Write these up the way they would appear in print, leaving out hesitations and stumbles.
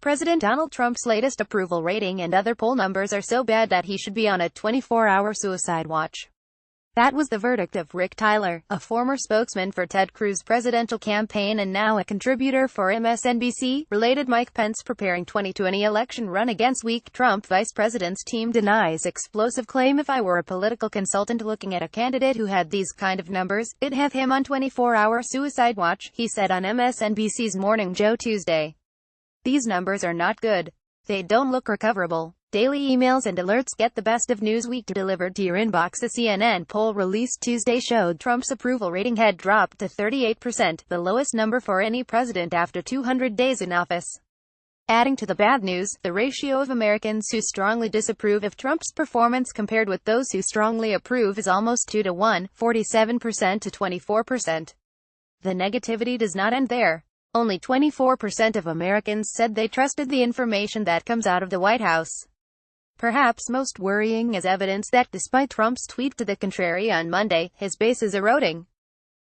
President Donald Trump's latest approval rating and other poll numbers are so bad that he should be on a 24-hour suicide watch. That was the verdict of Rick Tyler, a former spokesman for Ted Cruz's presidential campaign and now a contributor for MSNBC, related Mike Pence preparing 2020 election run against weak Trump vice president's team denies explosive claim. If I were a political consultant looking at a candidate who had these kind of numbers, I'd have him on 24-hour suicide watch, he said on MSNBC's Morning Joe Tuesday. These numbers are not good. They don't look recoverable. Daily emails and alerts get the best of Newsweek delivered to your inbox. A CNN poll released Tuesday showed Trump's approval rating had dropped to 38%, the lowest number for any president after 200 days in office. Adding to the bad news, the ratio of Americans who strongly disapprove of Trump's performance compared with those who strongly approve is almost 2 to 1, 47% to 24%. The negativity does not end there. Only 24% of Americans said they trusted the information that comes out of the White House. Perhaps most worrying is evidence that despite Trump's tweet to the contrary on Monday, his base is eroding.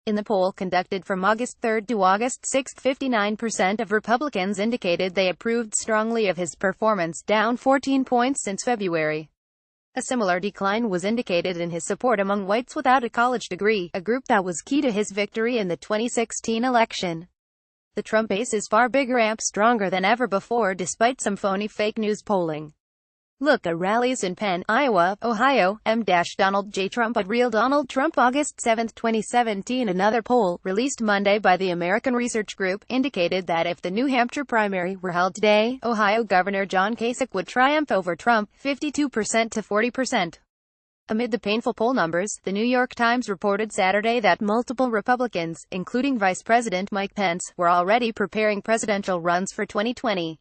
In the poll conducted from August 3 to August 6, 59% of Republicans indicated they approved strongly of his performance, down 14 points since February. A similar decline was indicated in his support among whites without a college degree, a group that was key to his victory in the 2016 election. The Trump base is far bigger and stronger than ever before despite some phony fake news polling. Look at rallies in Penn, Iowa, Ohio, Donald J. Trump at Real Donald Trump. August 7, 2017. Another poll, released Monday by the American Research Group, indicated that if the New Hampshire primary were held today, Ohio Governor John Kasich would triumph over Trump, 52% to 40%. Amid the painful poll numbers, the New York Times reported Saturday that multiple Republicans, including Vice President Mike Pence, were already preparing presidential runs for 2020.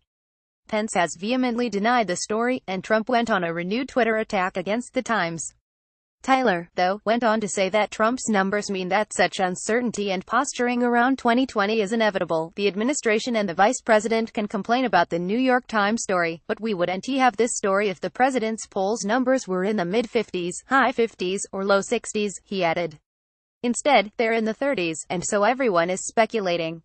Pence has vehemently denied the story, and Trump went on a renewed Twitter attack against the Times. Tyler, though, went on to say that Trump's numbers mean that such uncertainty and posturing around 2020 is inevitable. The administration and the vice president can complain about the New York Times story, but we wouldn't have this story if the president's polls numbers were in the mid-50s, high 50s, or low 60s, he added. Instead, they're in the 30s, and so everyone is speculating.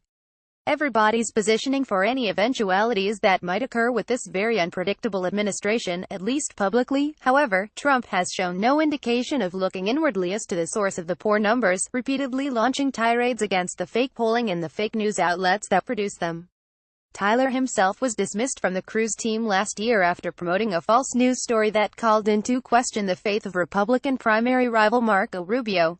Everybody's positioning for any eventualities that might occur with this very unpredictable administration, at least publicly. However, Trump has shown no indication of looking inwardly as to the source of the poor numbers, repeatedly launching tirades against the fake polling and the fake news outlets that produce them. Tyler himself was dismissed from the Cruz team last year after promoting a false news story that called into question the faith of Republican primary rival Marco Rubio.